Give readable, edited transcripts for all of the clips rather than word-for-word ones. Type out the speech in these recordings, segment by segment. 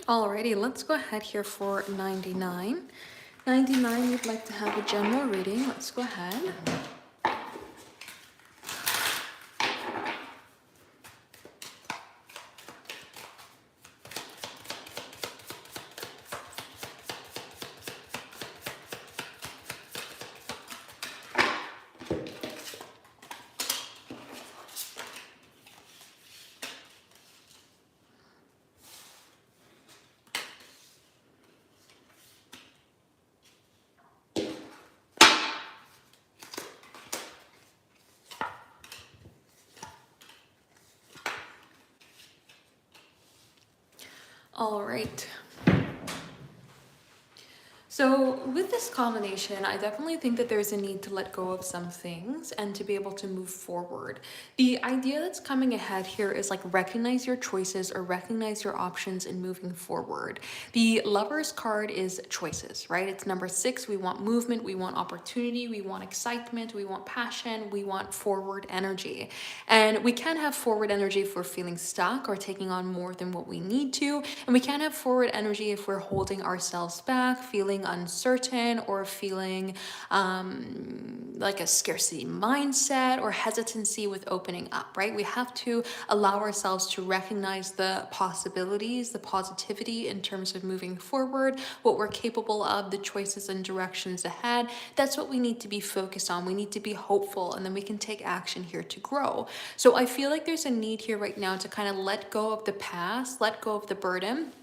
Alrighty, let's go ahead here for 99. 99, you'd like to have a general reading. Let's go ahead. All right. So with this combination, I definitely think that there's a need to let go of some things and to be able to move forward. The idea that's coming ahead here is like recognize your choices or recognize your options in moving forward. The Lover's card is choices, right? It's number 6. We want movement, we want opportunity, we want excitement, we want passion, we want forward energy. And we can have forward energy if we're feeling stuck or taking on more than what we need to. And we can have forward energy if we're holding ourselves back, feeling uncertain, or feeling like a scarcity mindset or hesitancy with opening up, right? We have to allow ourselves to recognize the possibilities, the positivity in terms of moving forward, what we're capable of, the choices and directions ahead. That's what we need to be focused on. We need to be hopeful, and then we can take action here to grow. So I feel like there's a need here right now to kind of let go of the past, let go of the burden,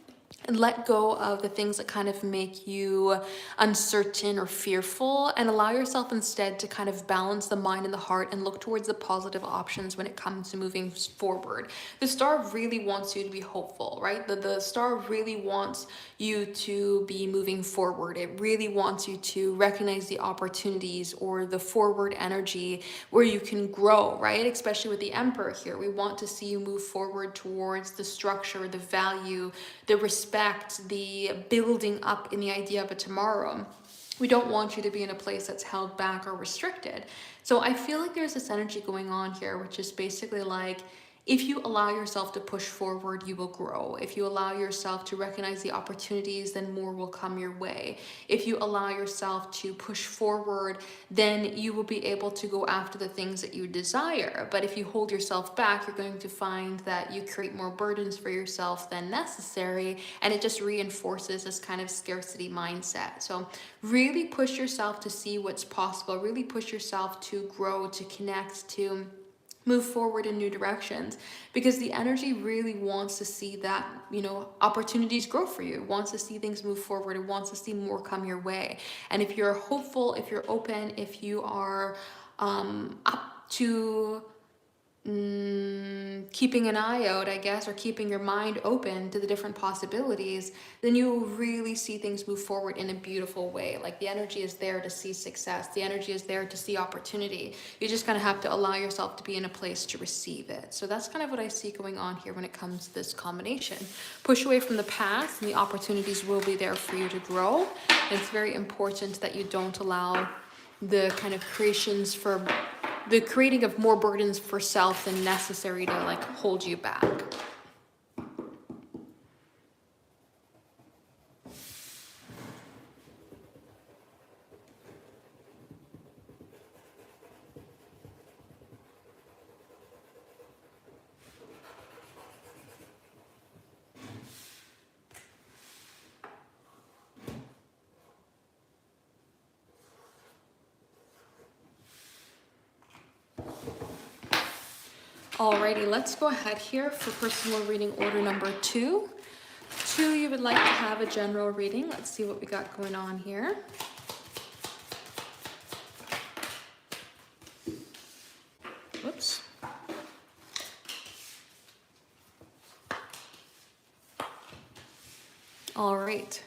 and let go of the things that kind of make you uncertain or fearful, and allow yourself instead to kind of balance the mind and the heart and look towards the positive options when it comes to moving forward. The star really wants you to be hopeful, right? The star really wants you to be moving forward. It really wants you to recognize the opportunities or the forward energy where you can grow, right? Especially with the Emperor here. We want to see you move forward towards the structure, the value, the respect, the building up in the idea of a tomorrow. We don't want you to be in a place that's held back or restricted. So I feel like there's this energy going on here, which is basically like, if you allow yourself to push forward, you will grow. If you allow yourself to recognize the opportunities, then more will come your way. If you allow yourself to push forward, then you will be able to go after the things that you desire. But if you hold yourself back, you're going to find that you create more burdens for yourself than necessary, and it just reinforces this kind of scarcity mindset. So really push yourself to see what's possible. Really push yourself to grow, to connect, to move forward in new directions, because the energy really wants to see that, opportunities grow for you. It wants to see things move forward. It wants to see more come your way. And if you're hopeful, if you're open, if you are up to keeping an eye out, I guess, or keeping your mind open to the different possibilities, then you really see things move forward in a beautiful way. Like the energy is there to see success. The energy is there to see opportunity. You just kind of have to allow yourself to be in a place to receive it. So that's kind of what I see going on here when it comes to this combination. Push away from the past, and the opportunities will be there for you to grow. And it's very important that you don't allow the kind of the creating of more burdens for self than necessary to like hold you back. Alrighty, let's go ahead here for personal reading order number 2. 2, you would like to have a general reading. Let's see what we got going on here. Whoops. All right.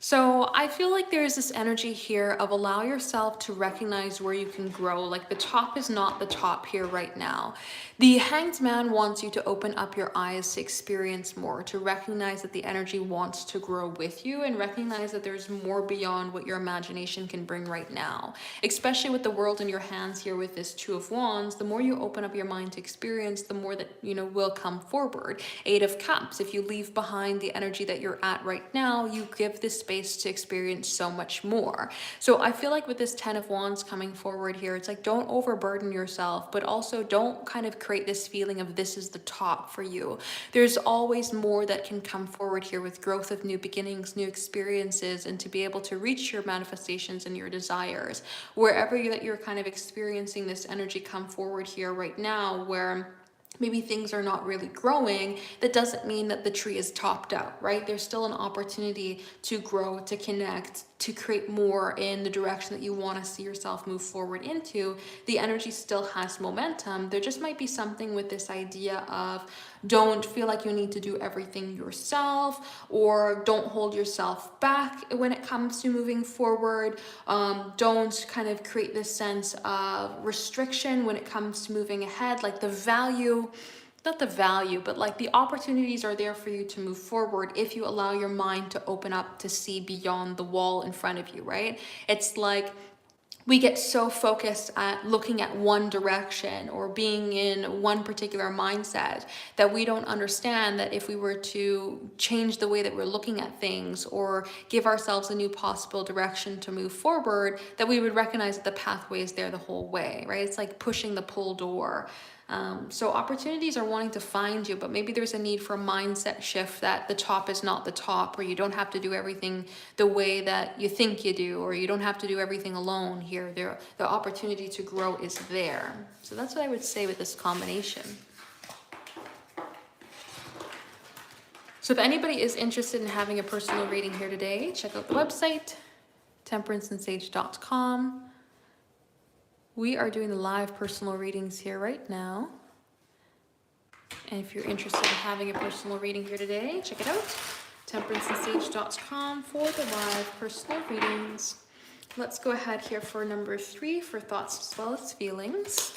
So I feel like there's this energy here of allow yourself to recognize where you can grow. Like the top is not the top here right now. The Hanged Man wants you to open up your eyes to experience more, to recognize that the energy wants to grow with you and recognize that there's more beyond what your imagination can bring right now. Especially with the world in your hands here with this Two of Wands, the more you open up your mind to experience, the more that, will come forward. Eight of Cups, if you leave behind the energy that you're at right now, you give this space to experience so much more. So I feel like with this Ten of Wands coming forward here, it's like don't overburden yourself, but also don't kind of create this feeling of this is the top for you. There's always more that can come forward here with growth of new beginnings, new experiences, and to be able to reach your manifestations and your desires. Wherever you're kind of experiencing this energy come forward here right now, where maybe things are not really growing, that doesn't mean that the tree is topped out, right? There's still an opportunity to grow, to connect, to create more in the direction that you want to see yourself move forward into. The energy still has momentum. There just might be something with this idea of don't feel like you need to do everything yourself, or don't hold yourself back when it comes to moving forward. Don't kind of create this sense of restriction when it comes to moving ahead. Like the value, not the value, but like the opportunities are there for you to move forward if you allow your mind to open up to see beyond the wall in front of you, right? It's like we get so focused at looking at one direction or being in one particular mindset that we don't understand that if we were to change the way that we're looking at things or give ourselves a new possible direction to move forward, that we would recognize that the pathway is there the whole way, right? It's like pushing the pull door. So opportunities are wanting to find you, but maybe there's a need for a mindset shift that the top is not the top, or you don't have to do everything the way that you think you do, or you don't have to do everything alone here. The opportunity to grow is there. So that's what I would say with this combination. So if anybody is interested in having a personal reading here today, check out the website, temperanceandsage.com. We are doing the live personal readings here right now. And if you're interested in having a personal reading here today, check it out, temperanceandsage.com for the live personal readings. Let's go ahead here for number 3 for thoughts as well as feelings.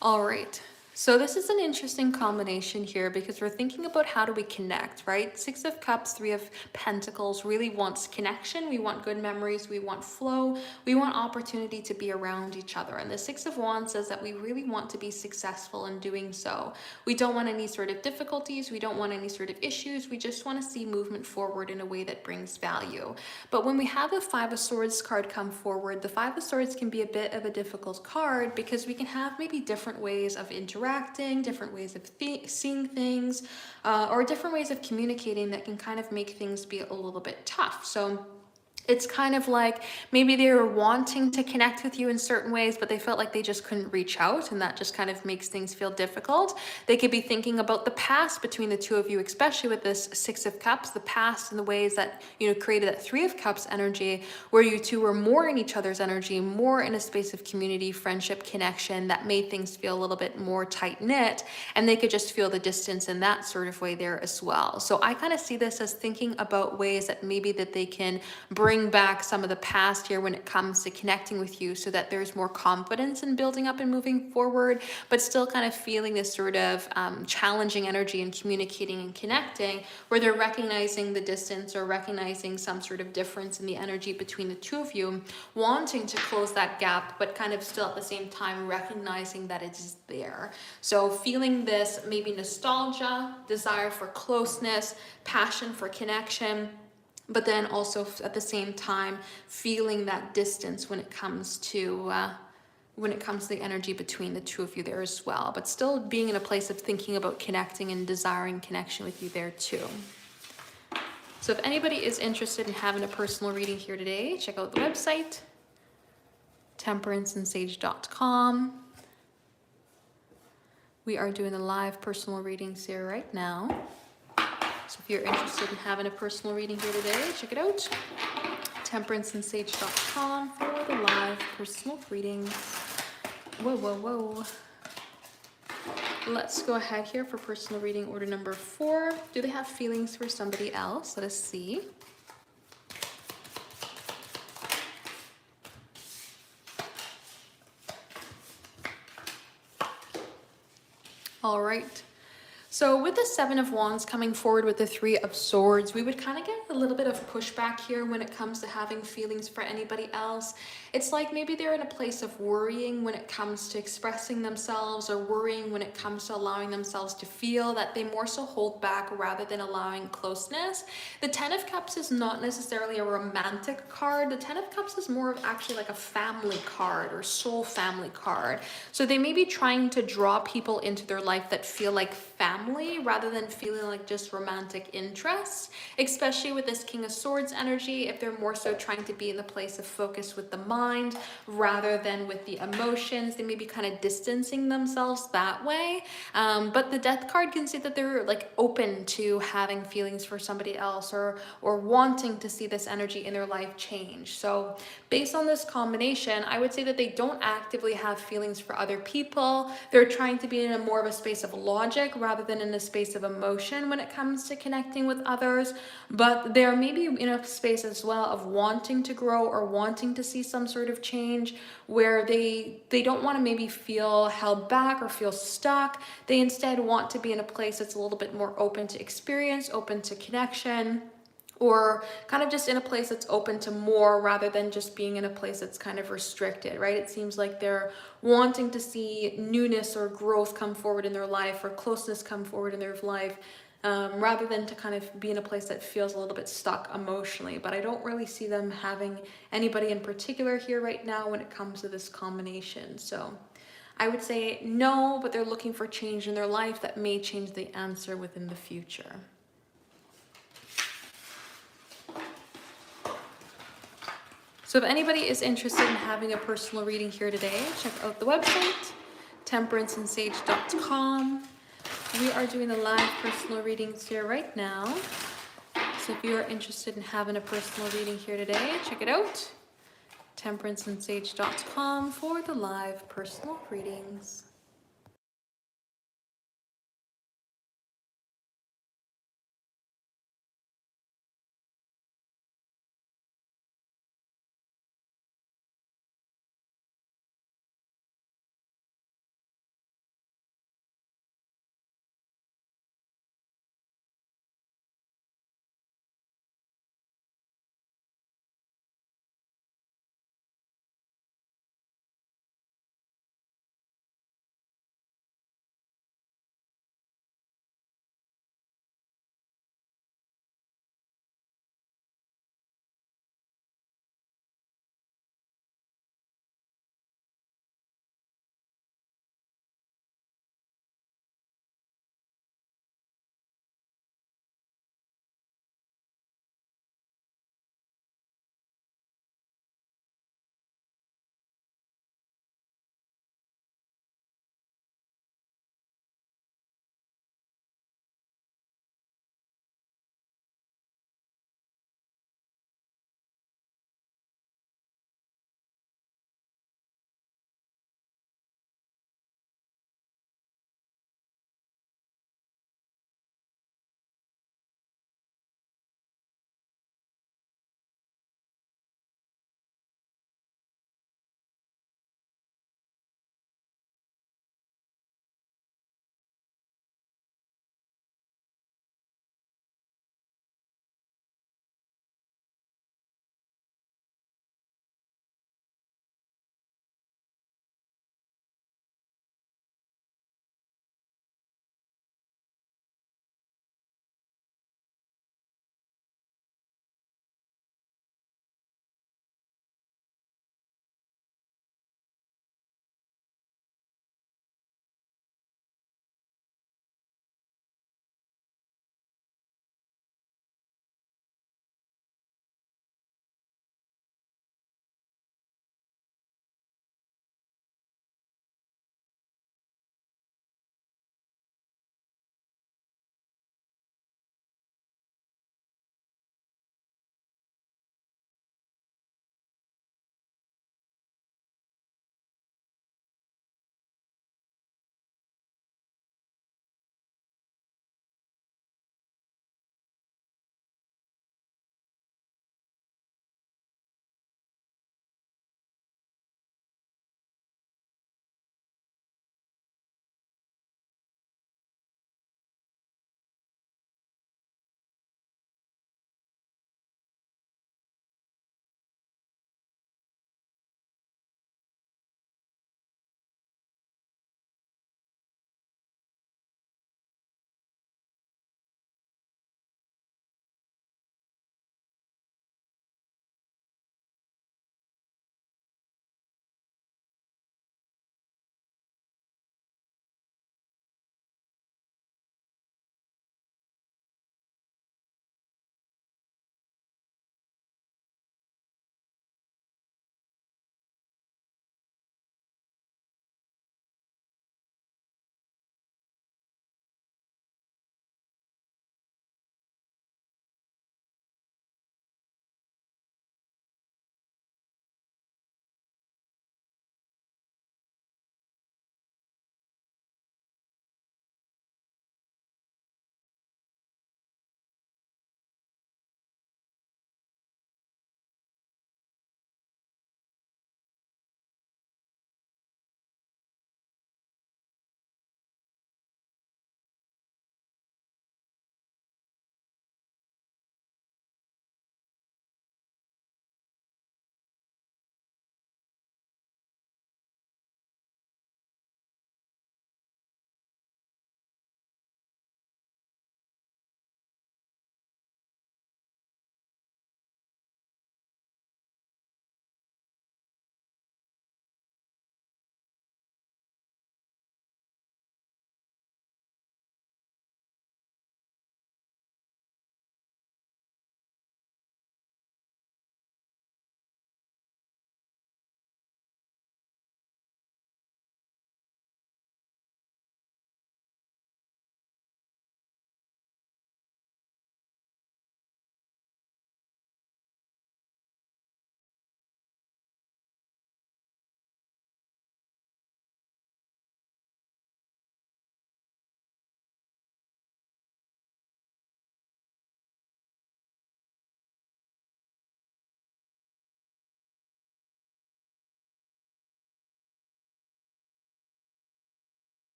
All right. So this is an interesting combination here because we're thinking about how do we connect, right? 6 of Cups, 3 of Pentacles really wants connection. We want good memories. We want flow. We want opportunity to be around each other. And the 6 of Wands says that we really want to be successful in doing so. We don't want any sort of difficulties. We don't want any sort of issues. We just want to see movement forward in a way that brings value. But when we have the 5 of Swords card come forward, the 5 of Swords can be a bit of a difficult card because we can have maybe different ways of interacting, different ways of seeing things, or different ways of communicating that can kind of make things be a little bit tough. So it's kind of like maybe they were wanting to connect with you in certain ways, but they felt like they just couldn't reach out, and that just kind of makes things feel difficult. They could be thinking about the past between the two of you, especially with this 6 of Cups, the past and the ways that, created that 3 of Cups energy, where you two were more in each other's energy, more in a space of community, friendship, connection that made things feel a little bit more tight-knit, and they could just feel the distance in that sort of way there as well. So I kind of see this as thinking about ways that maybe that they can bring back some of the past here when it comes to connecting with you so that there's more confidence in building up and moving forward, but still kind of feeling this sort of challenging energy and communicating and connecting, where they're recognizing the distance or recognizing some sort of difference in the energy between the two of you, wanting to close that gap, but kind of still at the same time recognizing that it is there. So feeling this maybe nostalgia, desire for closeness, passion for connection, but then also at the same time feeling that distance when it comes to the energy between the two of you there as well, but still being in a place of thinking about connecting and desiring connection with you there too. So if anybody is interested in having a personal reading here today, check out the website, temperanceandsage.com. We are doing the live personal readings here right now. So if you're interested in having a personal reading here today, check it out, temperanceandsage.com for the live personal readings. Whoa, whoa, whoa. let's go ahead here for personal reading order number 4. Do they have feelings for somebody else? Let us see. All right. So with the Seven of Wands coming forward with the Three of Swords, we would kind of get a little bit of pushback here when it comes to having feelings for anybody else. It's like maybe they're in a place of worrying when it comes to expressing themselves, or worrying when it comes to allowing themselves to feel, that they more so hold back rather than allowing closeness. The Ten of Cups is not necessarily a romantic card. The Ten of Cups is more of actually like a family card or soul family card. So they may be trying to draw people into their life that feel like family rather than feeling like just romantic interest, especially with this King of Swords energy. If they're more so trying to be in the place of focus with the mind rather than with the emotions, they may be kind of distancing themselves that way. But the Death card can say that they're like open to having feelings for somebody else, or wanting to see this energy in their life change. So based on this combination, I would say that they don't actively have feelings for other people. They're trying to be in a more of a space of logic rather than in a space of emotion when it comes to connecting with others. But they're maybe in a space as well of wanting to grow or wanting to see some sort of change, where they don't want to maybe feel held back or feel stuck. They instead want to be in a place that's a little bit more open to experience, open to connection, or kind of just in a place that's open to more rather than just being in a place that's kind of restricted, right? It seems like they're wanting to see newness or growth come forward in their life, or closeness come forward in their life, rather than to kind of be in a place that feels a little bit stuck emotionally. But I don't really see them having anybody in particular here right now when it comes to this combination. So I would say no, but they're looking for change in their life that may change the answer within the future. So if anybody is interested in having a personal reading here today, check out the website, temperanceandsage.com. We are doing the live personal readings here right now. So if you are interested in having a personal reading here today, check it out, temperanceandsage.com, for the live personal readings.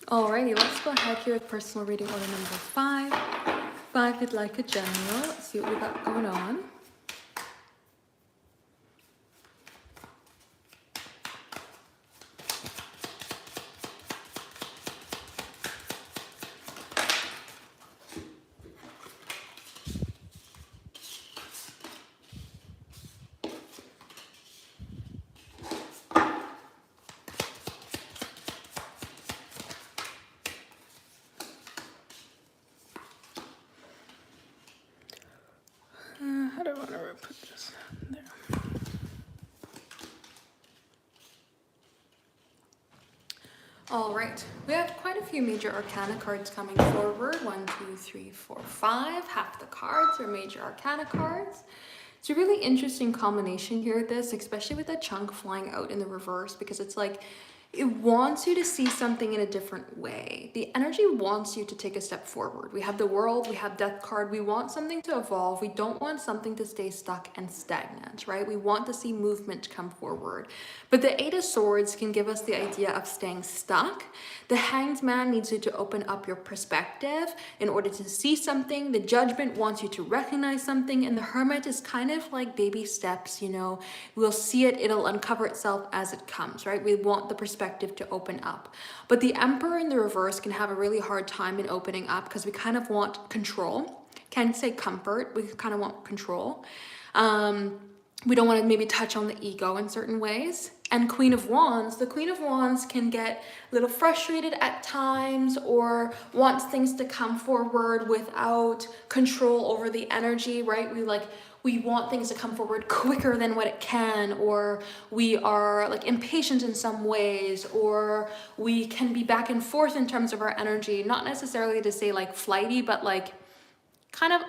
Alrighty, let's go ahead here with personal reading order number 5. 5 you'd like a general. Let's see what we got going on. How do I want to put this there? All right, we have quite a few major arcana cards coming forward. 1, 2, 3, 4, 5. Half the cards are major arcana cards. It's a really interesting combination here with this, especially with the chunk flying out in the reverse, because it's like it wants you to see something in a different way. The energy wants you to take a step forward. We have the world, we have death card. We want something to evolve. We don't want something to stay stuck and stagnant, right? We want to see movement come forward. But the 8 of Swords can give us the idea of staying stuck. The Hanged Man needs you to open up your perspective in order to see something. The Judgment wants you to recognize something. And the Hermit is kind of like baby steps, you know. We'll see it, it'll uncover itself as it comes, right? We want the perspective to open up. But the Emperor in the reverse can have a really hard time in opening up because we kind of want control. Can't say comfort, we kind of want control. We don't want to maybe touch on the ego in certain ways. And Queen of Wands, the Queen of Wands can get a little frustrated at times or wants things to come forward without control over the energy, right? We want things to come forward quicker than what it can, or we are like impatient in some ways, or we can be back and forth in terms of our energy, not necessarily to say like flighty, but like kind of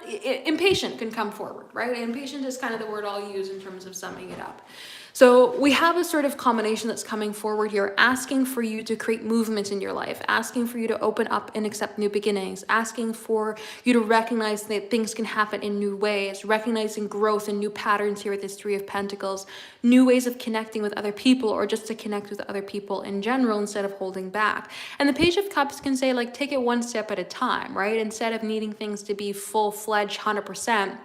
impatient can come forward, right? Impatient is kind of the word I'll use in terms of summing it up. So we have a sort of combination that's coming forward here, asking for you to create movement in your life, asking for you to open up and accept new beginnings, asking for you to recognize that things can happen in new ways, recognizing growth and new patterns here with this 3 of Pentacles, new ways of connecting with other people or just to connect with other people in general instead of holding back. And the Page of Cups can say like, take it one step at a time, right? Instead of needing things to be full-fledged 100%.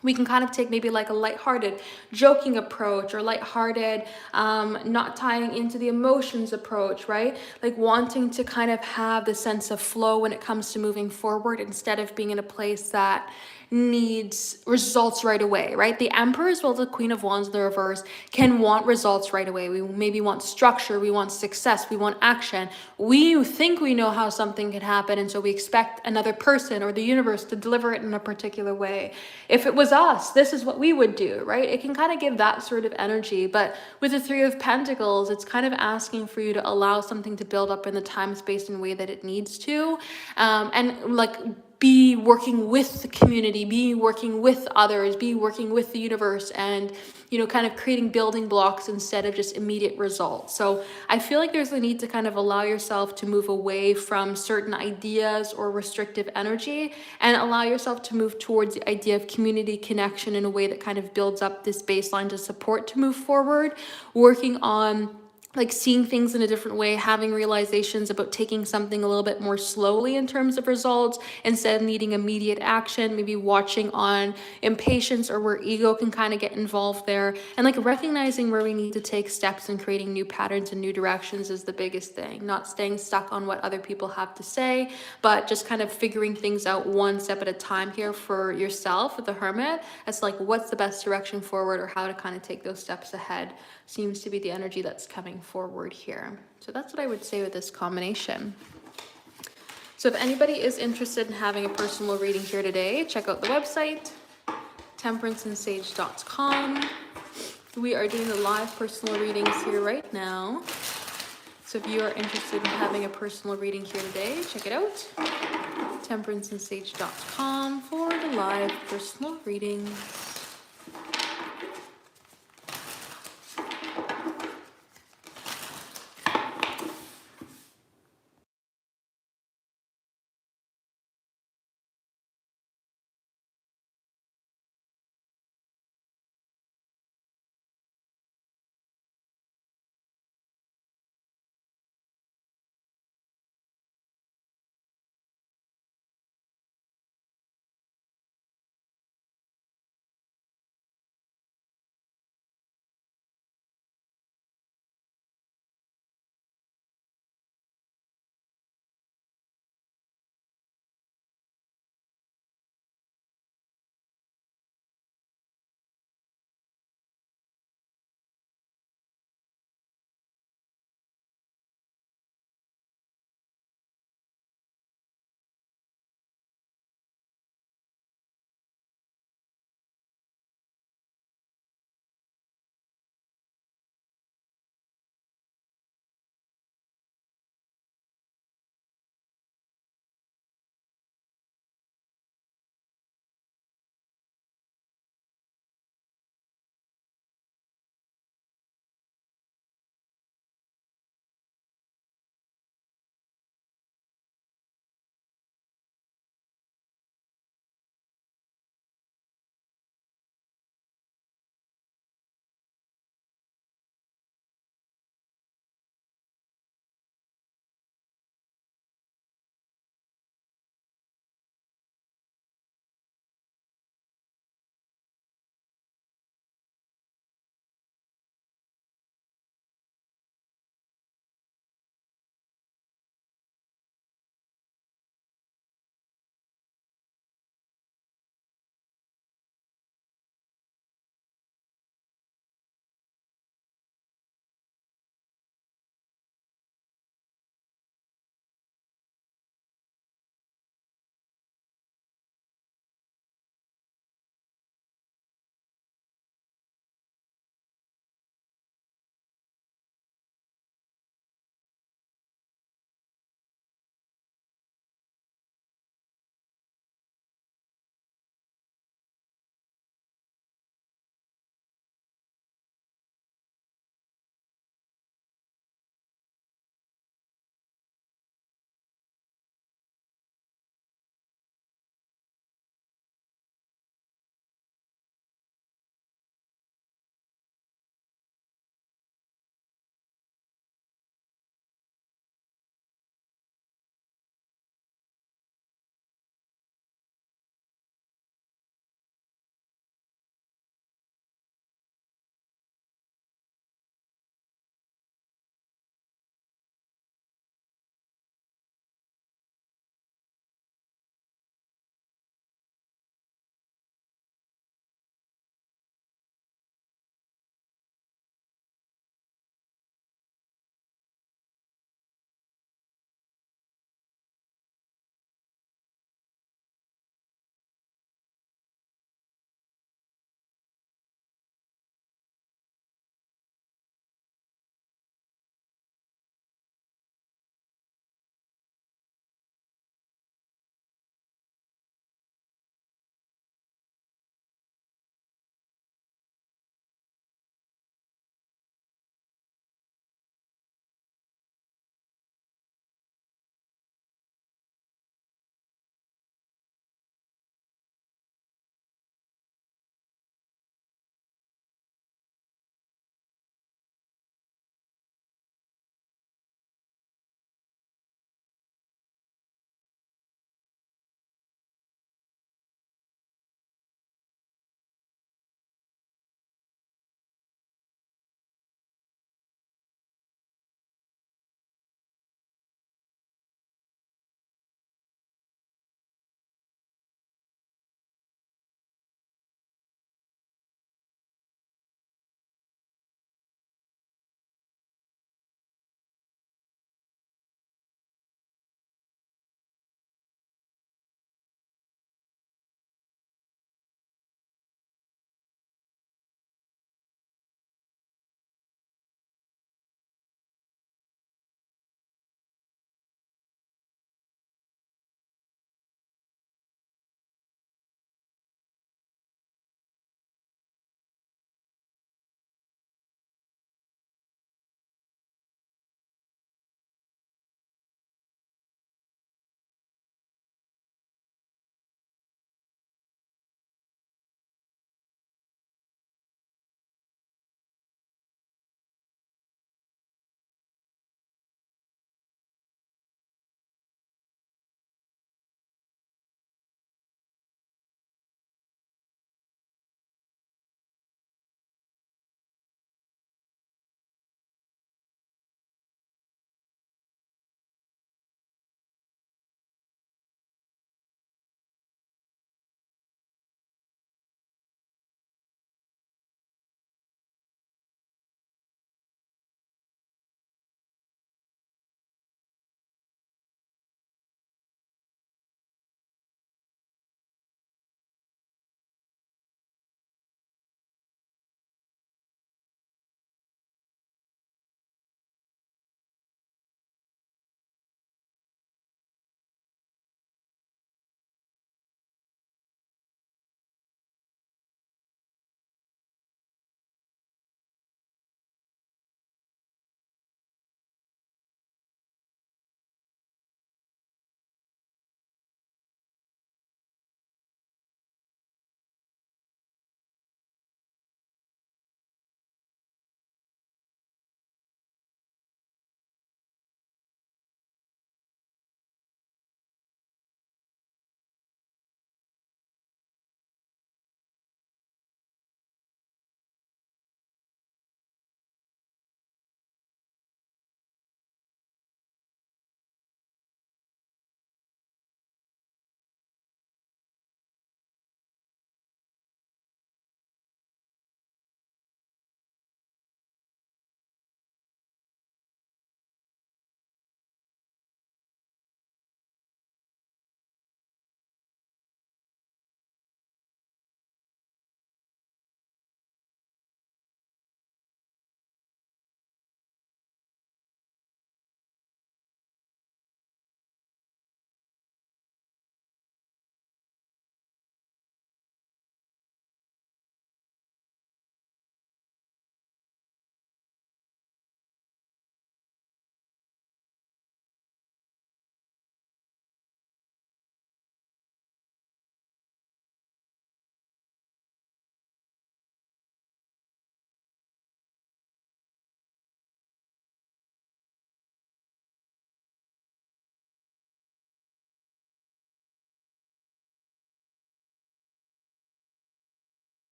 We can kind of take maybe like a lighthearted, joking approach or lighthearted, not tying into the emotions approach, right? Like wanting to kind of have the sense of flow when it comes to moving forward instead of being in a place that needs results right away, right? The Emperor as well as the Queen of Wands in the reverse can want results right away. We maybe want structure, we want success, we want action. We think we know how something could happen, and so we expect another person or the universe to deliver it in a particular way. If it was us, this is what we would do, right? It can kind of give that sort of energy, but with the 3 of Pentacles, it's kind of asking for you to allow something to build up in the time, space, and way that it needs to, and like be working with the community, be working with others, be working with the universe, and you know, kind of creating building blocks instead of just immediate results. So I feel like there's a need to kind of allow yourself to move away from certain ideas or restrictive energy and allow yourself to move towards the idea of community connection in a way that kind of builds up this baseline to support to move forward, working on like seeing things in a different way, having realizations about taking something a little bit more slowly in terms of results instead of needing immediate action, maybe watching on impatience or where ego can kind of get involved there, and like recognizing where we need to take steps and creating new patterns and new directions is the biggest thing. Not staying stuck on what other people have to say, but just kind of figuring things out one step at a time here for yourself with the Hermit. It's like what's the best direction forward or how to kind of take those steps ahead seems to be the energy that's coming forward here. So that's what I would say with this combination. So if anybody is interested in having a personal reading here today, check out the website, temperanceandsage.com. We are doing the live personal readings here right now. So if you are interested in having a personal reading here today, check it out, temperanceandsage.com for the live personal readings.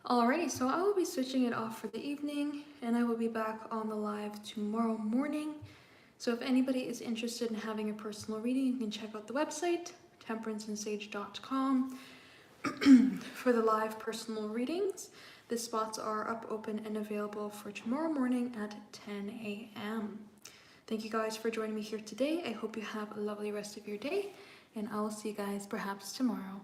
Alrighty, so I will be switching it off for the evening and I will be back on the live tomorrow morning. So if anybody is interested in having a personal reading, you can check out the website, temperanceandsage.com, for the live personal readings. The spots are up, open, and available for tomorrow morning at 10 a.m. Thank you guys for joining me here today. I hope you have a lovely rest of your day, and I will see you guys perhaps tomorrow.